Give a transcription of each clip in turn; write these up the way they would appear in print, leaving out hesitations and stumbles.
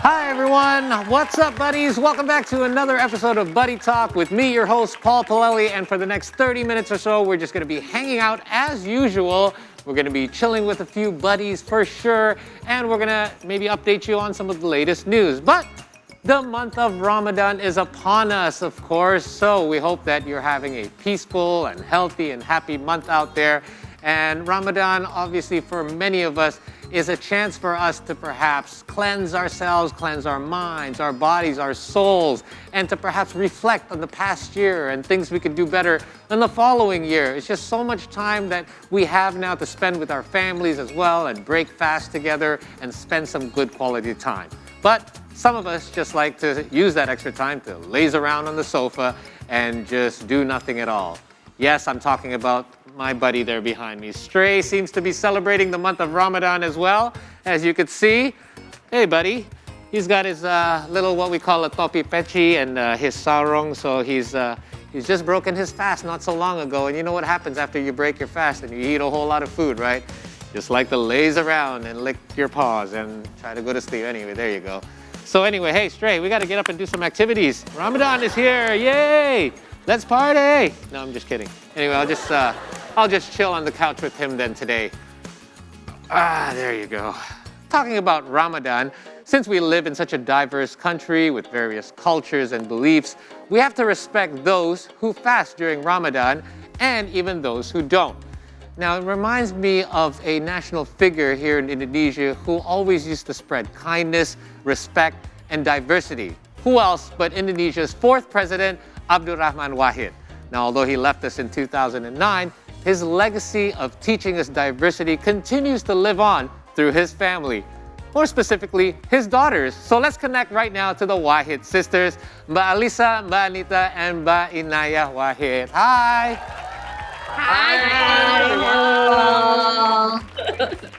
Hi, everyone. What's up, buddies? Welcome back to another episode of Buddy Talk with me, your host, Paul Palelli. And for the next 30 minutes or so, we're just going to be hanging out as usual. We're going to be chilling with a few buddies for sure. And we're going to maybe update you on some of the latest news. But the month of Ramadan is upon us, of course. So we hope that you're having a peaceful and healthy and happy month out there. And Ramadan, obviously, for many of us, is a chance for us to perhaps cleanse ourselves, cleanse our minds, our bodies, our souls, and to perhaps reflect on the past year and things we could do better in the following year. It's just so much time that we have now to spend with our families as well and break fast together and spend some good quality time. But some of us just like to use that extra time to laze around on the sofa and just do nothing at all. Yes, I'm talking about my buddy there behind me. Stray seems to be celebrating the month of Ramadan as well, as you could see. Hey, buddy. He's got his little, what we call a topi pechi and his sarong. So he's just broken his fast not so long ago. And you know what happens after you break your fast and you eat a whole lot of food, right? Just like to laze around and lick your paws and try to go to sleep. Anyway, there you go. So anyway, hey, Stray, we got to get up and do some activities. Ramadan is here. Yay! Let's party! No, I'm just kidding. Anyway, I'll just chill on the couch with him then today. There you go. Talking about Ramadan, since we live in such a diverse country with various cultures and beliefs, we have to respect those who fast during Ramadan and even those who don't. Now, it reminds me of a national figure here in Indonesia who always used to spread kindness, respect, and diversity. Who else but Indonesia's fourth president, Abdurrahman Wahid. Now, although he left us in 2009, his legacy of teaching us diversity continues to live on through his family. More specifically, his daughters. So let's connect right now to the Wahid sisters, Mbak Alissa, Mbak Anita, and Mbak Inaya Wahid. Hi! Hi!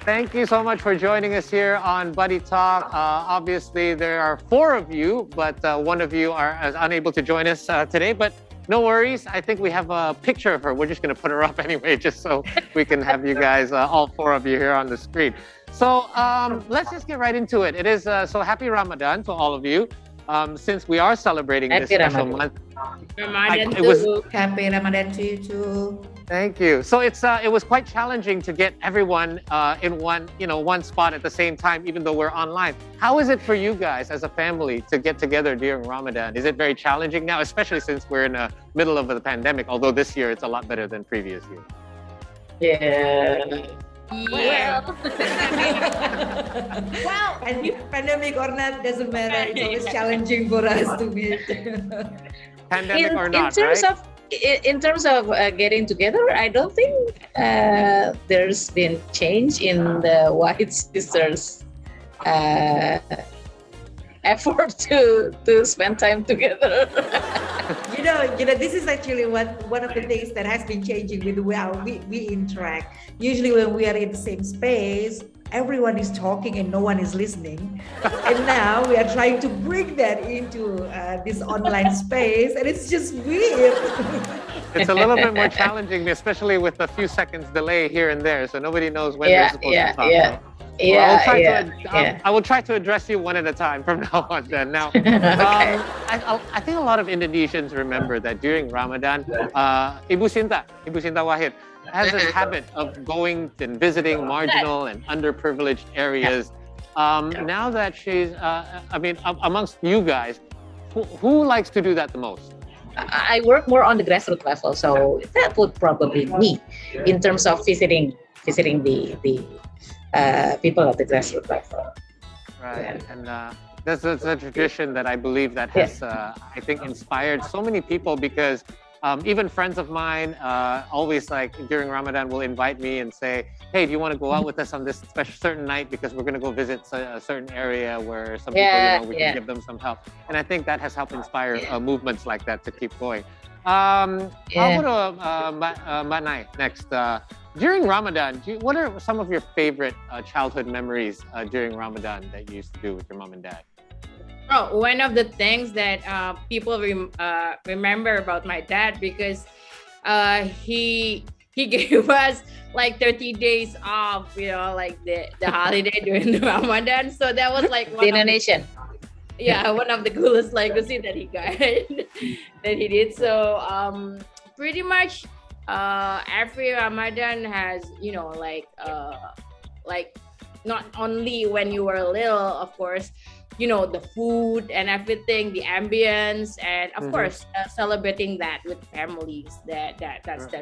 Thank you so much for joining us here on Buddy Talk. Obviously, there are four of you, but one of you are unable to join us today. But no worries. I think we have a picture of her. We're just going to put her up anyway, just so we can have you guys, all four of you here on the screen. So let's just get right into it. It is so happy Ramadan to all of you. Since we are celebrating this special month. Ramadan Happy Ramadan to you too. Thank you. So it was quite challenging to get everyone in one spot at the same time, even though we're online. How is it for you guys as a family to get together during Ramadan? Is it very challenging now, especially since we're in the middle of the pandemic? Although this year it's a lot better than previous years. Yeah. Well, and pandemic or not doesn't matter. It's always challenging for us to meet. Pandemic or not, in terms of getting together, I don't think there's been change in the Wahid sisters' effort to spend time together. You know, this is actually one of the things that has been changing with how we interact. Usually when we are in the same space, everyone is talking and no one is listening. And now we are trying to bring that into this online space, and it's just weird. It's a little bit more challenging, especially with a few seconds delay here and there, so nobody knows when they're supposed to talk. I will try to address you one at a time from now on then. Now, I think a lot of Indonesians remember that during Ramadan, Ibu Sinta Wahid, has this habit of going and visiting marginal and underprivileged areas. Now that she's, amongst you guys, who likes to do that the most? I work more on the grassroots level, so that would probably be me in terms of visiting the people at the grassroots level. Right, and that's a tradition that I believe that has, I think, inspired so many people because even friends of mine always during Ramadan will invite me and say, hey, do you want to go out with us on this certain night because we're going to go visit a certain area where some people, we can give them some help. And I think that has helped inspire movements like that to keep going. I'll go to Mbak Nai next. During Ramadan, what are some of your favorite childhood memories during Ramadan that you used to do with your mom and dad? Oh, one of the things that people remember about my dad because he gave us like 30 days off, like the holiday during the Ramadan. So that was like the Indonesian. yeah, one of the coolest legacy that he got that he did. So pretty much every Ramadan has, like not only when you were little, of course, the food and everything, the ambience, and of course celebrating that with families. That's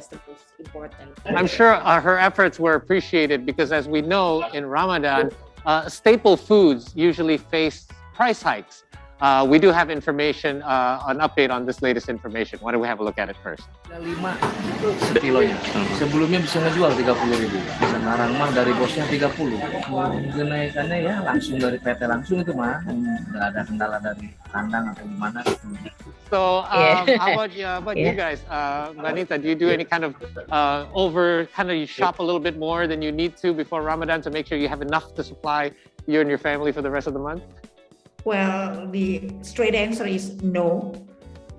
the most important. I'm sure her efforts were appreciated because, as we know, in Ramadan, staple foods usually face price hikes. We do have information, an update on this latest information. Why don't we have a look at it first? 5 sekilonya. Sebelumnya bisa ngejual 30.000. Sekarang mah dari bosnya 30. Kenaikannya ya langsung dari PT langsung itu mah. Nggak ada kendala dari kandang atau gimana. So, how about you guys? Anita, do you do any kind of you shop a little bit more than you need to before Ramadan to make sure you have enough to supply you and your family for the rest of the month? Well, the straight answer is no.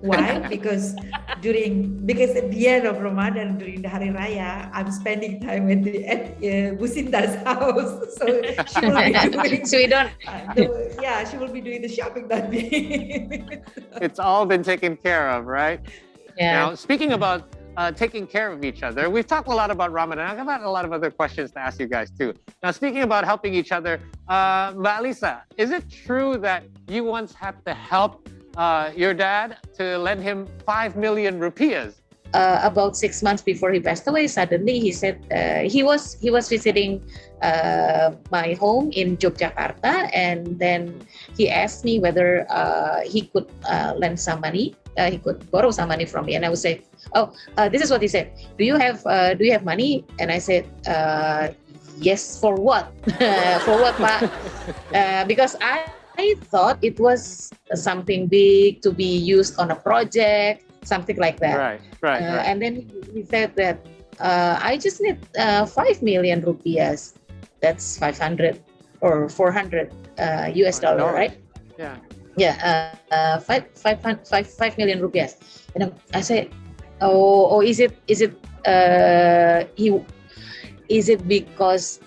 Why? Because at the end of Ramadan, during the Hari Raya, I'm spending time at Businda's house. So she will be doing. So we don't. She will be doing the shopping that day. It's all been taken care of, right? Yeah. Now, speaking about taking care of each other, we've talked a lot about Ramadan. I've got a lot of other questions to ask you guys too. Now, speaking about helping each other, Alissa, is it true that you once had to help your dad to lend him 5 million rupiahs? About 6 months before he passed away, suddenly he said he was visiting my home in Yogyakarta, and then he asked me whether he could lend some money. He could borrow some money from me, and I would say, this is what he said. Do you have money? And I said, yes. For what? For what, Pak? Because I thought it was something big to be used on a project, something like that. Right. And then he said that I just need 5 million rupiahs. That's 500 or 400 US dollar, right? Yeah. Yeah, 5 million rupiahs. And I said, is it because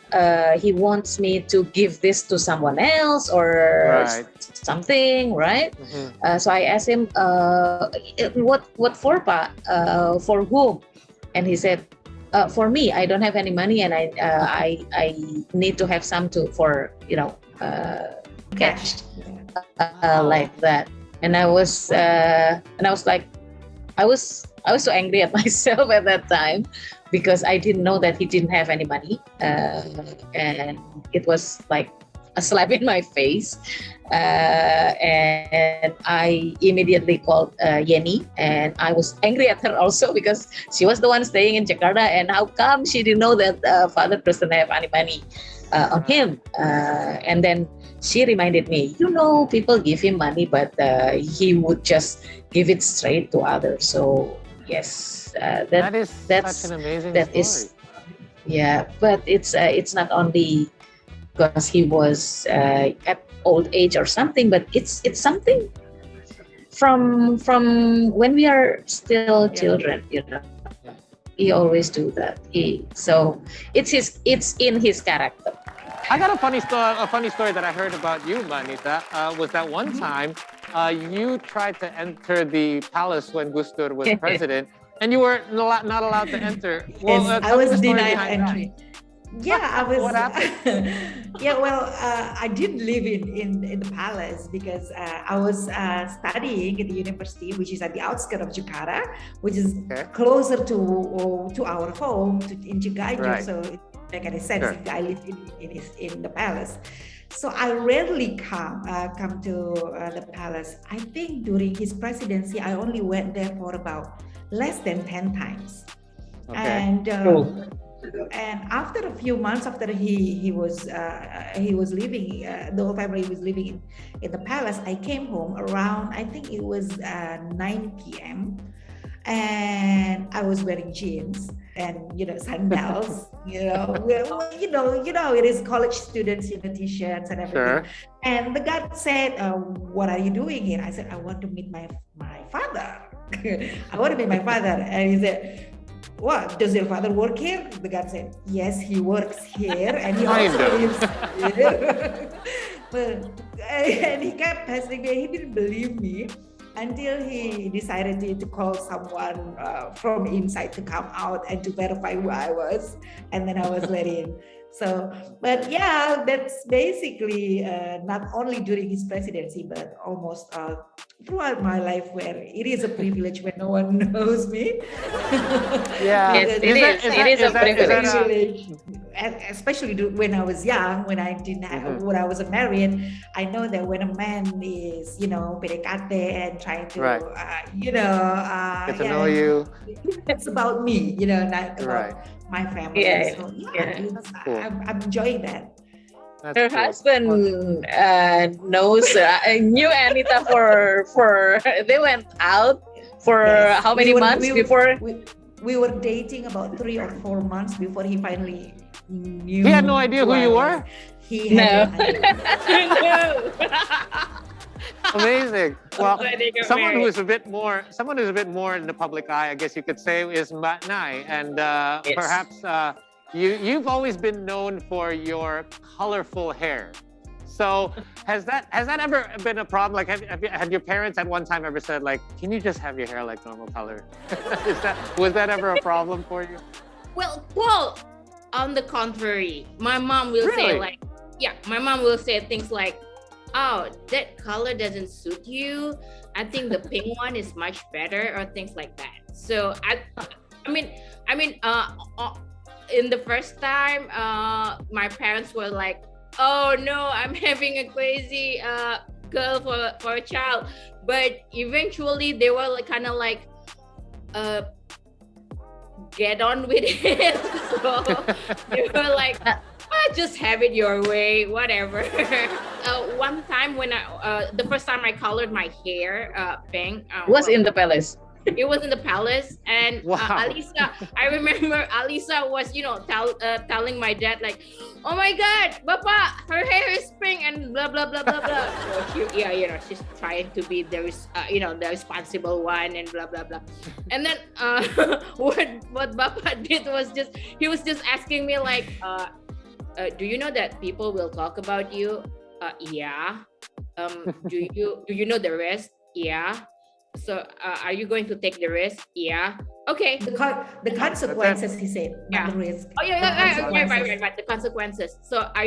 he wants me to give this to someone else or something, right? So I asked him, what for, Pa? For whom? And he said, for me. I don't have any money, and I need to have some for cash. Like that, and I was so angry at myself at that time because I didn't know that he didn't have any money, and it was like a slap in my face. And I immediately called Yeni, and I was angry at her also because she was the one staying in Jakarta, and how come she didn't know that father doesn't have any money on him? And then she reminded me, people give him money, but he would just give it straight to others. So yes, that's such an amazing story. Yeah, but it's not only because he was at old age or something, but it's something from when we are still children. He always do that. So it's in his character. I got a funny story that I heard about you, Anita. Was that one time you tried to enter the palace when Gustur was president, and you were not allowed to enter. Well, yes, I was denied entry. That. Yeah, I was. What happened? I didn't live in the palace because I was studying at the university, which is at the outskirts of Jakarta, which is closer to our home in Ciganjur. Right. So it doesn't make any sense Sure. if I live in the palace. So I rarely come to the palace. I think during his presidency, I only went there for about less than 10 times. Okay. And after a few months after he was living, the whole family was living in the palace, I came home around, I think it was 9 p.m. and I was wearing jeans and sandals. It is college students, t-shirts and everything. Sure. And the guard said, "What are you doing here?" I said, "I want to meet my father." I want to meet my father, and he said, "What, does your father work here?" The guard said, "Yes, he works here, and he also lives here." Well, and he kept pestering me. He didn't believe me until he decided to call someone from inside to come out and to verify who I was, and then I was let in. So, but yeah, that's basically not only during his presidency, but almost throughout my life, where it is a privilege when no one knows me. Yeah. Yes, it is a privilege. Especially when I was young, when I didn't have, when I wasn't married, I know that when a man is, PDKT and trying to, Right. Get to know you. It's about me, not about Right. my family. Yeah, So yeah. it's, Cool. I'm enjoying that. That's Her cool. husband knew Anita for they went out for Yes. how many months before? We were dating about 3 or 4 months before he finally knew. He had no idea who I you was. were? He had no idea. Amazing. Well, When they get someone married. who's a bit more in the public eye, I guess you could say, is Nai, and Yes. perhaps you've always been known for your colorful hair. So has that ever been a problem? Like, had your parents at one time ever said, like, can you just have your hair like normal color? Was that ever a problem for you? Well, on the contrary, my mom will say Really? my mom will say things like, "Oh, that color doesn't suit you. I think the pink one is much better," or things like that. So in the first time, my parents were like, "Oh no, I'm having a crazy girl for a child," but eventually they were kind of like, get on with it. So they were like, just have it your way, whatever. One time when the first time I colored my hair pink, Was in the palace. it was in the palace, and Wow. Alissa, I remember Alissa was, telling my dad like, "Oh my God, Papa, her hair is pink," and blah blah blah blah blah. So she's trying to be the responsible one and blah blah blah. And then what Papa did was he was just asking me like, "Do you know that people will talk about you?" Yeah. Do you know the rest? Yeah. So are you going to take the risk? Yeah. Okay. The consequences, he said, Yeah. not the risk. Oh yeah, The right. The consequences. So are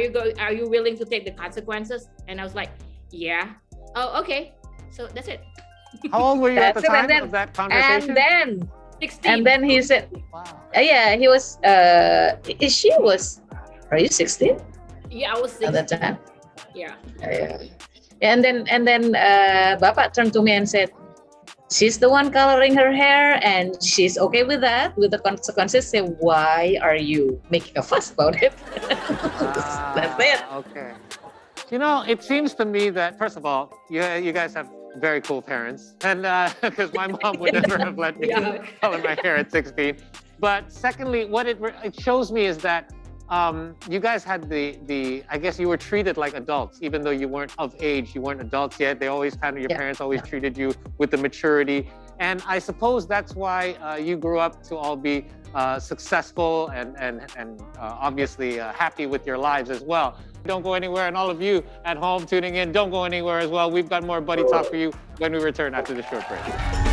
you willing to take the consequences? And I was like, yeah. Oh, okay. So that's it. How old were you at the That's it, time and of that conversation? then 16. and then he said, Wow. yeah, he was. She was. Are you 16 Yeah, I was at 16. that time? Yeah. And then Bapak turned to me and said, she's the one coloring her hair and she's okay with that, with the consequences. Say, why are you making a fuss about it? That's it. Okay. It seems to me that, first of all, you guys have very cool parents, and because my mom would never have let me Yeah. color my hair at 16. But secondly, what it shows me is that you guys had I guess you were treated like adults, even though you weren't of age, you weren't adults yet. They always your parents always treated you with the maturity. And I suppose that's why you grew up to all be successful and obviously happy with your lives as well. Don't go anywhere, and all of you at home tuning in, don't go anywhere as well. We've got more Buddy Talk for you when we return after the short break.